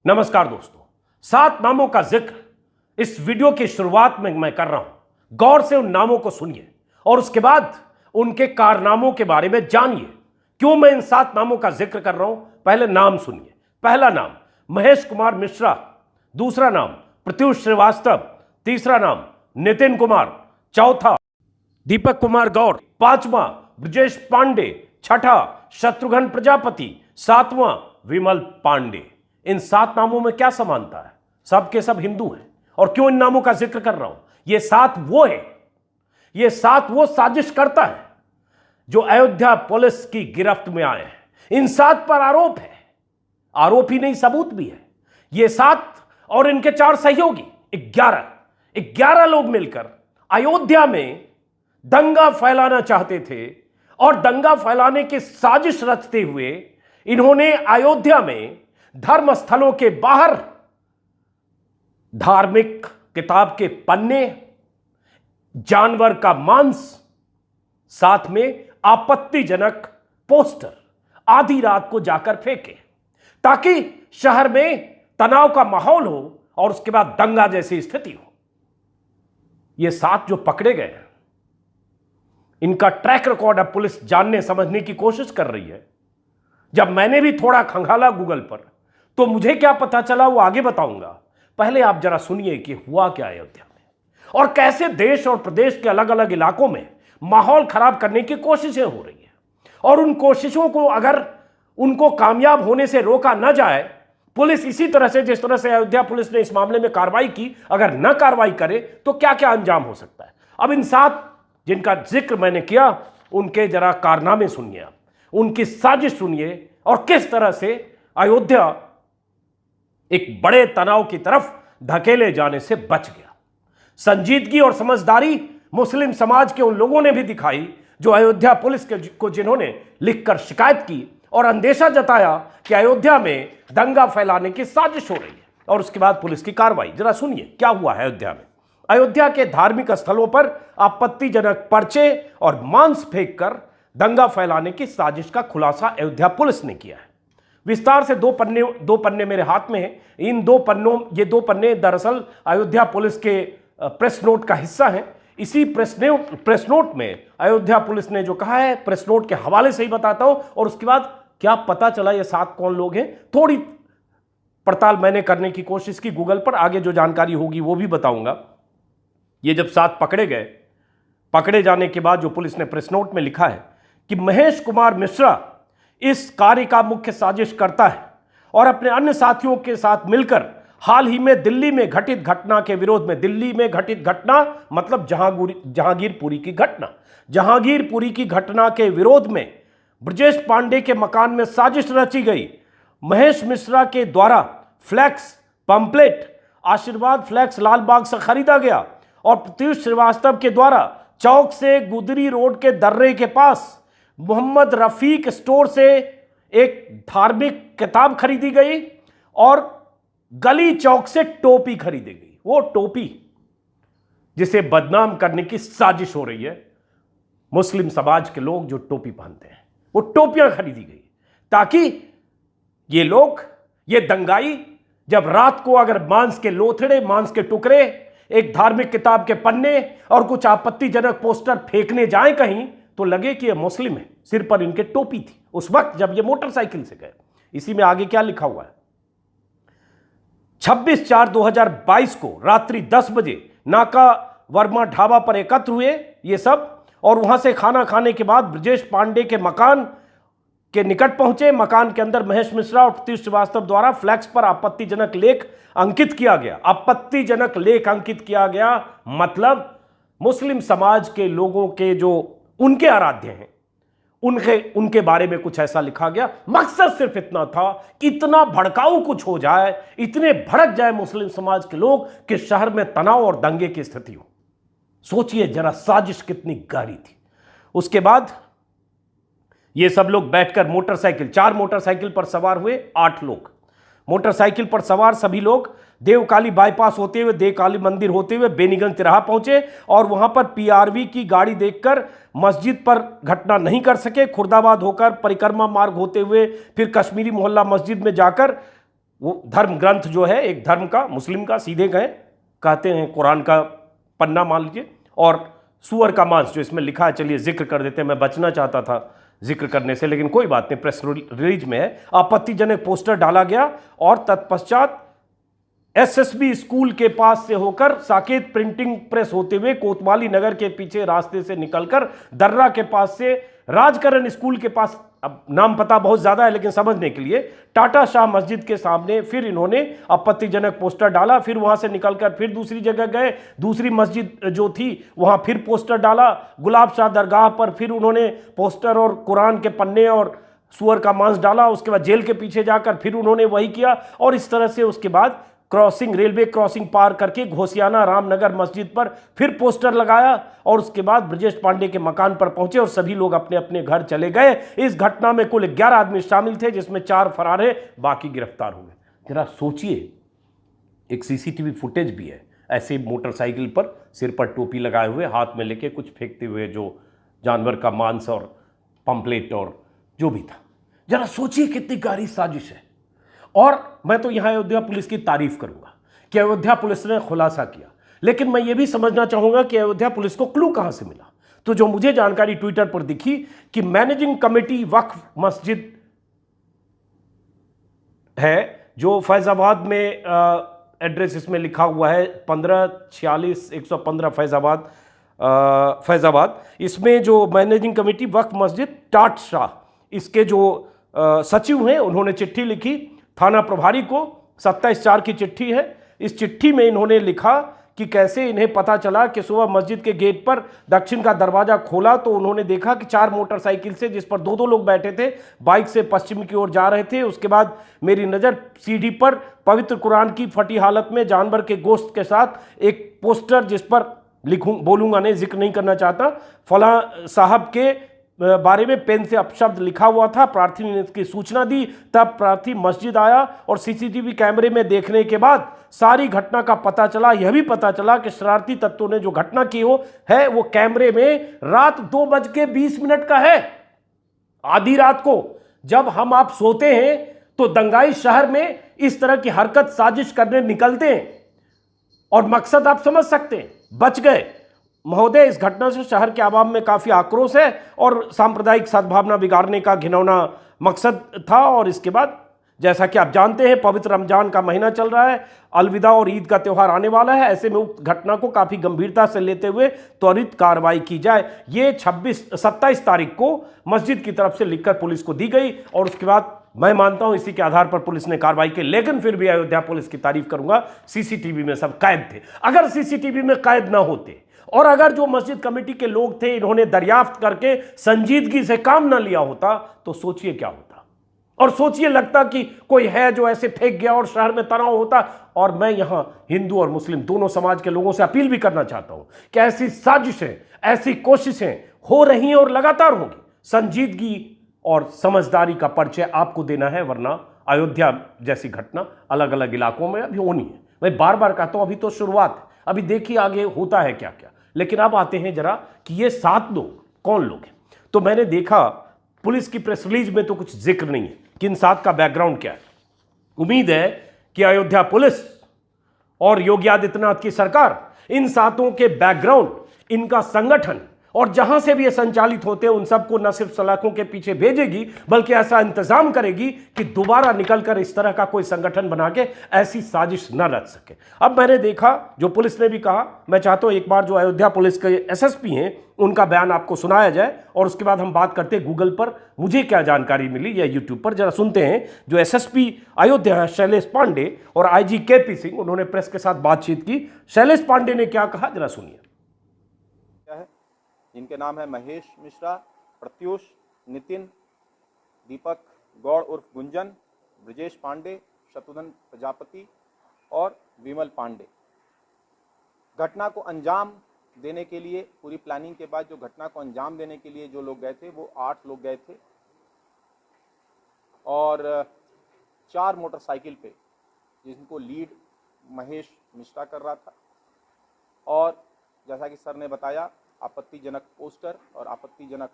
नमस्कार दोस्तों, 7 नामों का जिक्र इस वीडियो की शुरुआत में मैं कर रहा हूं। गौर से उन नामों को सुनिए और उसके बाद उनके कारनामों के बारे में जानिए। क्यों मैं इन 7 नामों का जिक्र कर रहा हूं, पहले नाम सुनिए। पहला नाम महेश कुमार मिश्रा, दूसरा नाम प्रत्युष श्रीवास्तव, तीसरा नाम नितिन कुमार, चौथा दीपक कुमार गौड़, पांचवा ब्रजेश पांडे, छठा शत्रुघ्न प्रजापति, सातवां विमल पांडे। इन 7 नामों में क्या समानता है? सब के सब हिंदू हैं। और क्यों इन नामों का जिक्र कर रहा हूं? ये 7 वो है, ये 7 वो साजिश करता है जो अयोध्या पुलिस की गिरफ्त में आए हैं। इन 7 पर आरोप है, आरोप ही नहीं सबूत भी है। ये 7 और इनके 4 सहयोगी 11 लोग मिलकर अयोध्या में दंगा फैलाना चाहते थे और दंगा फैलाने की साजिश रचते हुए इन्होंने अयोध्या में धर्म स्थलों के बाहर धार्मिक किताब के पन्ने, जानवर का मांस, साथ में आपत्तिजनक पोस्टर आधी रात को जाकर फेंके ताकि शहर में तनाव का माहौल हो और उसके बाद दंगा जैसी स्थिति हो। ये 7 जो पकड़े गए हैं, इनका ट्रैक रिकॉर्ड अब पुलिस जानने समझने की कोशिश कर रही है। जब मैंने भी थोड़ा खंगाला गूगल पर तो मुझे क्या पता चला वो आगे बताऊंगा। पहले आप जरा सुनिए कि हुआ क्या अयोध्या में और कैसे देश और प्रदेश के अलग अलग इलाकों में माहौल खराब करने की कोशिशें हो रही है। और उन कोशिशों को अगर उनको कामयाब होने से रोका न जाए, पुलिस इसी तरह से जिस तरह से अयोध्या पुलिस ने इस मामले में कार्रवाई की, अगर न कार्रवाई करे तो क्या क्या अंजाम हो सकता है। अब इन 7 जिनका जिक्र मैंने किया, उनके जरा कारनामे सुनिए, आप उनकी साजिश सुनिए और किस तरह से अयोध्या एक बड़े तनाव की तरफ धकेले जाने से बच गया। संजीदगी और समझदारी मुस्लिम समाज के उन लोगों ने भी दिखाई जो अयोध्या पुलिस को जिन्होंने लिखकर शिकायत की और अंदेशा जताया कि अयोध्या में दंगा फैलाने की साजिश हो रही है। और उसके बाद पुलिस की कार्रवाई जरा सुनिए क्या हुआ है अयोध्या में। अयोध्या के धार्मिक स्थलों पर आपत्तिजनक पर्चे और मांस फेंककर दंगा फैलाने की साजिश का खुलासा अयोध्या पुलिस ने किया है। विस्तार से 2 पन्ने मेरे हाथ में हैं। इन 2 पन्ने दरअसल अयोध्या पुलिस के प्रेस नोट का हिस्सा हैं। इसी प्रेस नोट में अयोध्या पुलिस ने जो कहा है, प्रेस नोट के हवाले से ही बताता हूं और उसके बाद क्या पता चला ये 7 कौन लोग हैं, थोड़ी पड़ताल मैंने करने की कोशिश की गूगल पर। आगे जो जानकारी होगी वो भी बताऊंगा। ये जब 7 पकड़े गए, पकड़े जाने के बाद जो पुलिस ने प्रेस नोट में लिखा है कि महेश कुमार मिश्रा इस कार्य का मुख्य साजिश करता है और अपने अन्य साथियों के साथ मिलकर हाल ही में दिल्ली में घटित घटना के विरोध में, दिल्ली में घटित घटना मतलब जहांगीरपुरी की घटना, जहांगीरपुरी की घटना के विरोध में ब्रजेश पांडे के मकान में साजिश रची गई। महेश मिश्रा के द्वारा फ्लैक्स, पंपलेट, आशीर्वाद फ्लैक्स लालबाग से खरीदा गया और प्रत्युष श्रीवास्तव के द्वारा चौक से गुदरी रोड के दर्रे के पास मोहम्मद रफीक स्टोर से एक धार्मिक किताब खरीदी गई और गली चौक से टोपी खरीदी गई। वो टोपी जिसे बदनाम करने की साजिश हो रही है, मुस्लिम समाज के लोग जो टोपी पहनते हैं, वो टोपियां खरीदी गई ताकि ये लोग, ये दंगाई जब रात को अगर मांस के लोथड़े, मांस के टुकड़े, एक धार्मिक किताब के पन्ने और कुछ आपत्तिजनक पोस्टर फेंकने जाएं कहीं तो लगे कि ये मुस्लिम है। सिर पर इनके टोपी थी उस वक्त जब ये मोटरसाइकिल से गए। इसी में आगे क्या लिखा हुआ है, 26/4/2022 को रात्रि 10 बजे नाका वर्मा ढाबा पर एकत्र हुए ये सब और वहां से खाना खाने के बाद ब्रजेश पांडे के मकान के निकट पहुंचे। मकान के अंदर महेश मिश्रा और प्रत्युष श्रीवास्तव द्वारा फ्लैक्स पर आपत्तिजनक लेख अंकित किया गया। आपत्तिजनक लेख अंकित किया गया मतलब मुस्लिम समाज के लोगों के जो उनके आराध्य हैं, उनके बारे में कुछ ऐसा लिखा गया। मकसद सिर्फ इतना था कि इतना भड़काऊ कुछ हो जाए, इतने भड़क जाए मुस्लिम समाज के लोग कि शहर में तनाव और दंगे की स्थिति हो। सोचिए जरा साजिश कितनी गहरी थी। उसके बाद ये सब लोग बैठकर मोटरसाइकिल, 4 मोटरसाइकिल पर सवार हुए 8 लोग। मोटरसाइकिल पर सवार सभी लोग देवकाली बाईपास होते हुए, देवकाली मंदिर होते हुए बेनीगंज तिराहा पहुंचे और वहां पर पीआरवी की गाड़ी देखकर मस्जिद पर घटना नहीं कर सके। खुर्दाबाद होकर परिक्रमा मार्ग होते हुए फिर कश्मीरी मोहल्ला मस्जिद में जाकर वो धर्म ग्रंथ जो है, एक धर्म का, मुस्लिम का सीधे कहें, कहते हैं कुरान का पन्ना मान लीजिए, और सूअर का मांस जो इसमें लिखा है, चलिए जिक्र कर देते हैं, मैं बचना चाहता था जिक्र करने से, लेकिन कोई बात नहीं, प्रेस रिलीज में है। आपत्तिजनक पोस्टर डाला गया और तत्पश्चात एसएसबी स्कूल के पास से होकर साकेत प्रिंटिंग प्रेस होते हुए कोतवाली नगर के पीछे रास्ते से निकलकर दर्रा के पास से राजकरण स्कूल के पास, अब नाम पता बहुत ज्यादा है लेकिन समझने के लिए, टाटा शाह मस्जिद के सामने फिर इन्होंने आपत्तिजनक पोस्टर डाला। फिर वहां से निकलकर फिर दूसरी जगह गए, दूसरी मस्जिद जो थी वहां फिर पोस्टर डाला। गुलाब शाह दरगाह पर फिर उन्होंने पोस्टर और कुरान के पन्ने और सुअर का मांस डाला। उसके बाद जेल के पीछे जाकर फिर उन्होंने वही किया, और इस तरह से उसके बाद क्रॉसिंग, रेलवे क्रॉसिंग पार करके घोसियाना रामनगर मस्जिद पर फिर पोस्टर लगाया, और उसके बाद ब्रजेश पांडे के मकान पर पहुंचे और सभी लोग अपने अपने घर चले गए। इस घटना में कुल 11 आदमी शामिल थे, जिसमें 4 फरार है, बाकी गिरफ्तार हुए। जरा सोचिए, एक सीसीटीवी फुटेज भी है, ऐसे मोटरसाइकिल पर सिर पर टोपी लगाए हुए, हाथ में लेके कुछ फेंकते हुए, जो जानवर का मांस और पंपलेट और जो भी था। जरा सोचिए कितनी गहरी साजिश है। और मैं तो यहां अयोध्या पुलिस की तारीफ करूंगा कि अयोध्या पुलिस ने खुलासा किया, लेकिन मैं यह भी समझना चाहूंगा कि अयोध्या पुलिस को क्लू कहां से मिला। तो जो मुझे जानकारी ट्विटर पर दिखी कि मैनेजिंग कमेटी वक्फ मस्जिद है, जो फैजाबाद में एड्रेस इसमें लिखा हुआ है 1546 115 फैजाबाद, इसमें जो मैनेजिंग कमेटी वक्फ मस्जिद टाट शाह, इसके जो सचिव हैं, उन्होंने चिट्ठी लिखी थाना प्रभारी को। 27/4 की चिट्ठी है। इस चिट्ठी में इन्होंने लिखा कि कैसे इन्हें पता चला कि सुबह मस्जिद के गेट पर दक्षिण का दरवाजा खोला तो उन्होंने देखा कि 4 मोटरसाइकिल से, जिस पर 2-2 लोग बैठे थे, बाइक से पश्चिम की ओर जा रहे थे। उसके बाद मेरी नज़र सीढ़ी पर पवित्र कुरान की फटी हालत में जानवर के गोश्त के साथ एक पोस्टर, जिस पर बोलूंगा नहीं, जिक्र नहीं करना चाहता, फला साहब के बारे में पेन से अपशब्द लिखा हुआ था। प्रार्थी ने इसकी सूचना दी, तब प्रार्थी मस्जिद आया और सीसीटीवी कैमरे में देखने के बाद सारी घटना का पता चला। यह भी पता चला कि शरारती तत्वों ने जो घटना की है वो कैमरे में रात 2:20 का है। आधी रात को जब हम आप सोते हैं तो दंगाई शहर में इस तरह की हरकत, साजिश करने निकलते हैं, और मकसद आप समझ सकते हैं, बच गए। महोदय, इस घटना से शहर के आवाम में काफी आक्रोश है और सांप्रदायिक सद्भावना बिगाड़ने का घिनौना मकसद था। और इसके बाद जैसा कि आप जानते हैं, पवित्र रमजान का महीना चल रहा है, अलविदा और ईद का त्यौहार आने वाला है। ऐसे में उक्त घटना को काफी गंभीरता से लेते हुए त्वरित कार्रवाई की जाए, ये 27 तारीख को मस्जिद की तरफ से लिखकर पुलिस को दी गई। और उसके बाद मैं मानता हूं इसी के आधार पर पुलिस ने कार्रवाई की। लेकिन फिर भी अयोध्या पुलिस की तारीफ करूंगा, सीसीटीवी में सब कैद थे। अगर सीसीटीवी में कैद ना होते और अगर जो मस्जिद कमेटी के लोग थे, इन्होंने दरियाफ्त करके संजीदगी से काम ना लिया होता, तो सोचिए क्या होता। और सोचिए, लगता कि कोई है जो ऐसे फेंक गया और शहर में तनाव होता। और मैं यहां हिंदू और मुस्लिम दोनों समाज के लोगों से अपील भी करना चाहता हूं कि ऐसी साजिशें, ऐसी कोशिशें हो रही हैं और लगातार होंगी। संजीदगी और समझदारी का परिचय आपको देना है, वरना अयोध्या जैसी घटना अलग अलग इलाकों में अभी होनी है। मैं बार बार कहता हूं, अभी तो शुरुआत है, अभी देखिए आगे होता है क्या क्या। लेकिन अब आते हैं जरा कि ये 7 लोग कौन लोग हैं। तो मैंने देखा पुलिस की प्रेस रिलीज में तो कुछ जिक्र नहीं है कि इन 7 का बैकग्राउंड क्या है। उम्मीद है कि अयोध्या पुलिस और योगी आदित्यनाथ की सरकार इन 7 के बैकग्राउंड, इनका संगठन और जहां से भी ये संचालित होते हैं उन सबको न सिर्फ सलाखों के पीछे भेजेगी, बल्कि ऐसा इंतजाम करेगी कि दोबारा निकलकर इस तरह का कोई संगठन बना के ऐसी साजिश न रच सके। अब मैंने देखा, जो पुलिस ने भी कहा, मैं चाहता हूं एक बार जो अयोध्या पुलिस के एसएसपी हैं उनका बयान आपको सुनाया जाए, और उसके बाद हम बात करते हैं गूगल पर मुझे क्या जानकारी मिली या यूट्यूब पर। जरा सुनते हैं जो एसएसपी अयोध्या शैलेश पांडे और आईजी केपी सिंह, उन्होंने प्रेस के साथ बातचीत की। शैलेश पांडे ने क्या कहा, जरा सुनिए। जिनके नाम है महेश मिश्रा, प्रत्यूष, नितिन, दीपक गौड़ उर्फ गुंजन, ब्रजेश पांडे, शत्रुघ्न प्रजापति और विमल पांडे। घटना को अंजाम देने के लिए, पूरी प्लानिंग के बाद जो घटना को अंजाम देने के लिए जो लोग गए थे वो 8 लोग गए थे, और 4 मोटरसाइकिल पे, जिनको लीड महेश मिश्रा कर रहा था। और जैसा कि सर ने बताया, आपत्तिजनक पोस्टर और आपत्तिजनक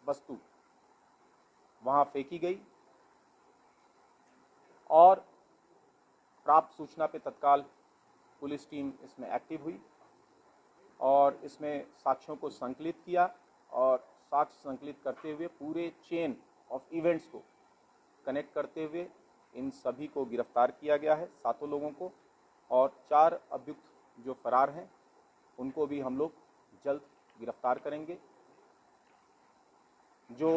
वस्तु वहां फेंकी गई। और प्राप्त सूचना पे तत्काल पुलिस टीम इसमें एक्टिव हुई और इसमें साक्ष्यों को संकलित किया और साक्ष्य संकलित करते हुए पूरे चेन ऑफ इवेंट्स को कनेक्ट करते हुए इन सभी को गिरफ्तार किया गया है, 7 लोगों को, और 4 अभियुक्त जो फरार हैं उनको भी हम लोग जल्द गिरफ्तार करेंगे। जो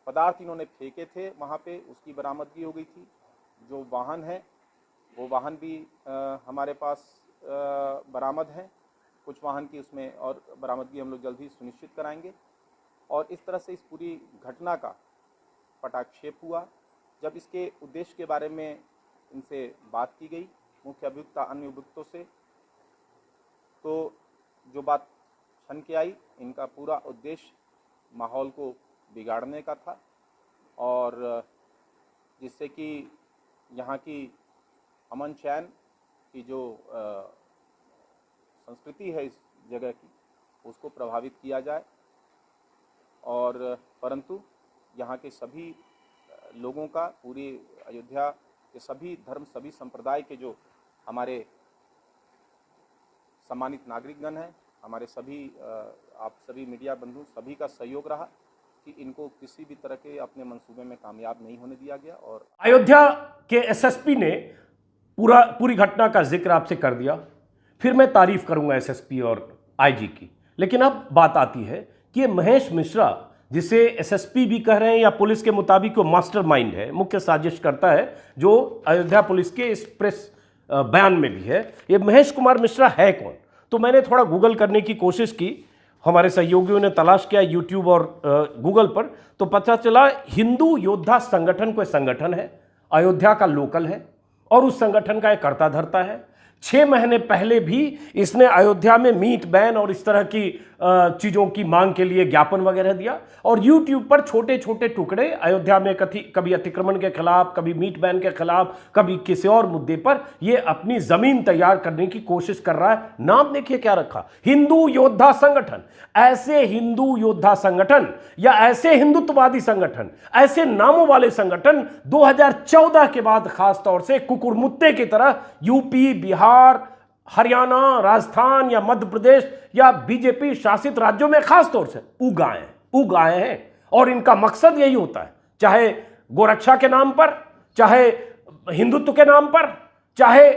पदार्थ इन्होंने फेंके थे वहाँ पे उसकी बरामदगी हो गई थी। जो वाहन है वो वाहन भी हमारे पास बरामद हैं, कुछ वाहन की उसमें और बरामदगी हम लोग जल्द ही सुनिश्चित कराएंगे। और इस तरह से इस पूरी घटना का पटाक्षेप हुआ। जब इसके उद्देश्य के बारे में इनसे बात की गई मुख्य अभियुक्त अन्य अभियुक्तों से, तो जो बात छन के आई, इनका पूरा उद्देश्य माहौल को बिगाड़ने का था और जिससे कि यहाँ की अमन चैन की जो संस्कृति है इस जगह की उसको प्रभावित किया जाए। और परंतु यहाँ के सभी लोगों का, पूरी अयोध्या के सभी धर्म, सभी संप्रदाय के जो हमारे सम्मानित नागरिकगण हैं, हमारे सभी आप सभी मीडिया बंधु सभी का सहयोग रहा कि इनको किसी भी तरह के अपने मंसूबे में कामयाब नहीं होने दिया गया। और अयोध्या के एसएसपी ने पूरी घटना का जिक्र आपसे कर दिया, फिर मैं तारीफ करूंगा एसएसपी और आईजी की। लेकिन अब बात आती है कि ये महेश मिश्रा, जिसे एसएसपी भी कह रहे हैं या पुलिस के मुताबिक वो मास्टरमाइंड है, मुख्य साजिश करता है, जो अयोध्या पुलिस के इस प्रेस बयान में भी है, ये महेश कुमार मिश्रा है कौन? तो मैंने थोड़ा गूगल करने की कोशिश की, हमारे सहयोगियों ने तलाश किया यूट्यूब और गूगल पर, तो पता चला हिंदू योद्धा संगठन कोई संगठन है, अयोध्या का लोकल है और उस संगठन का एक कर्ता धर्ता है। 6 महीने पहले भी इसने अयोध्या में मीट बैन और इस तरह की चीज़ों की मांग के लिए ज्ञापन वगैरह दिया और YouTube पर छोटे छोटे टुकड़े अयोध्या में कभी अतिक्रमण के खिलाफ, कभी मीट बैन के खिलाफ, कभी किसी और मुद्दे पर ये अपनी जमीन तैयार करने की कोशिश कर रहा है। नाम देखिए क्या रखा, हिंदू योद्धा संगठन। ऐसे हिंदू योद्धा संगठन या ऐसे हिंदुत्ववादी संगठन, ऐसे नामों वाले संगठन 2014 के बाद खासतौर से कुकुरमुत्ते की तरह यूपी, बिहार, हरियाणा, राजस्थान या मध्य प्रदेश या बीजेपी शासित राज्यों में खासतौर से उग आए हैं और इनका मकसद यही होता है, चाहे गोरक्षा के नाम पर, चाहे हिंदुत्व के नाम पर, चाहे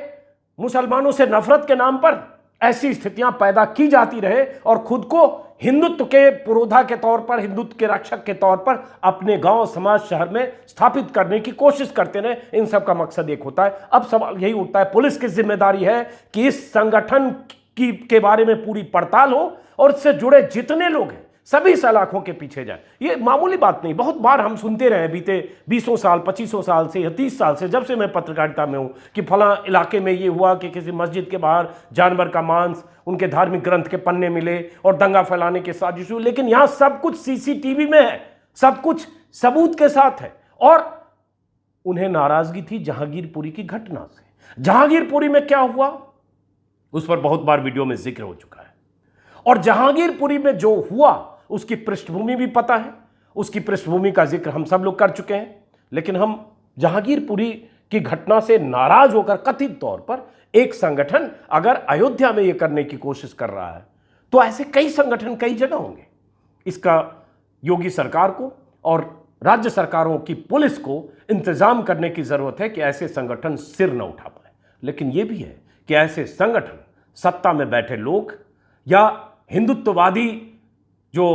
मुसलमानों से नफरत के नाम पर, ऐसी स्थितियां पैदा की जाती रहे और खुद को हिंदुत्व के पुरोधा के तौर पर, हिंदुत्व के रक्षक के तौर पर अपने गांव, समाज, शहर में स्थापित करने की कोशिश करते रहे। इन सब का मकसद एक होता है। अब सवाल यही उठता है, पुलिस की जिम्मेदारी है कि इस संगठन के बारे में पूरी पड़ताल हो और इससे जुड़े जितने लोग हैं सभी सलाखों के पीछे जाए। ये मामूली बात नहीं, बहुत बार हम सुनते रहे बीते 20 साल, 25 साल से या 30 साल से, जब से मैं पत्रकारिता में हूं, कि फला इलाके में ये हुआ कि किसी मस्जिद के बाहर जानवर का मांस, उनके धार्मिक ग्रंथ के पन्ने मिले और दंगा फैलाने की साजिश हुई। लेकिन यहां सब कुछ सीसीटीवी में है, सब कुछ सबूत के साथ है। और उन्हें नाराजगी थी जहांगीरपुरी की घटना से। जहांगीरपुरी में क्या हुआ उस पर बहुत बार वीडियो में जिक्र हो चुका है और जहांगीरपुरी में जो हुआ उसकी पृष्ठभूमि भी पता है, उसकी पृष्ठभूमि का जिक्र हम सब लोग कर चुके हैं। लेकिन हम जहांगीरपुरी की घटना से नाराज होकर कथित तौर पर एक संगठन अगर अयोध्या में यह करने की कोशिश कर रहा है तो ऐसे कई संगठन कई जगह होंगे। इसका योगी सरकार को और राज्य सरकारों की पुलिस को इंतजाम करने की जरूरत है कि ऐसे संगठन सिर न उठा पाए। लेकिन यह भी है कि ऐसे संगठन, सत्ता में बैठे लोग या हिंदुत्ववादी जो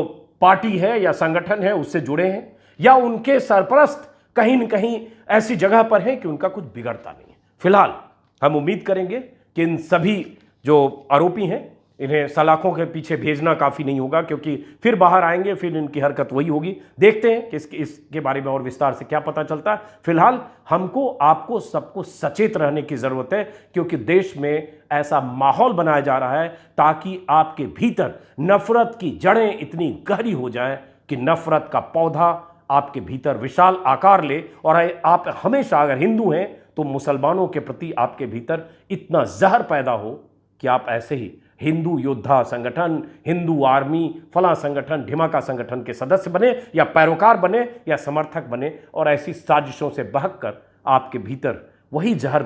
पार्टी है या संगठन है उससे जुड़े हैं या उनके सरपरस्त कहीं न कहीं ऐसी जगह पर हैं कि उनका कुछ बिगड़ता नहीं है। फिलहाल हम उम्मीद करेंगे कि इन सभी जो आरोपी हैं इन्हें सलाखों के पीछे भेजना काफ़ी नहीं होगा, क्योंकि फिर बाहर आएंगे, फिर इनकी हरकत वही होगी। देखते हैं कि इसके बारे में और विस्तार से क्या पता चलता है। फिलहाल हमको, आपको, सबको सचेत रहने की ज़रूरत है, क्योंकि देश में ऐसा माहौल बनाया जा रहा है ताकि आपके भीतर नफरत की जड़ें इतनी गहरी हो जाएं कि नफरत का पौधा आपके भीतर विशाल आकार ले और आप हमेशा, अगर हिंदू हैं तो मुसलमानों के प्रति आपके भीतर इतना जहर पैदा हो कि आप ऐसे ही हिंदू योद्धा संगठन, हिंदू आर्मी, फला संगठन, ढिमाका संगठन के सदस्य बने या पैरोकार बने या समर्थक बने और ऐसी साजिशों से बहककर आपके भीतर वही जहर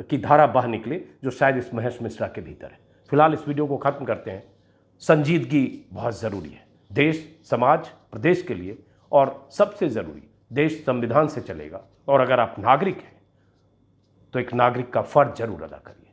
की धारा बह निकले जो शायद इस महेश मिश्रा के भीतर है। फिलहाल इस वीडियो को खत्म करते हैं। संजीदगी बहुत ज़रूरी है देश, समाज, प्रदेश के लिए, और सबसे ज़रूरी, देश संविधान से चलेगा। और अगर आप नागरिक हैं तो एक नागरिक का फर्ज जरूर अदा करिए।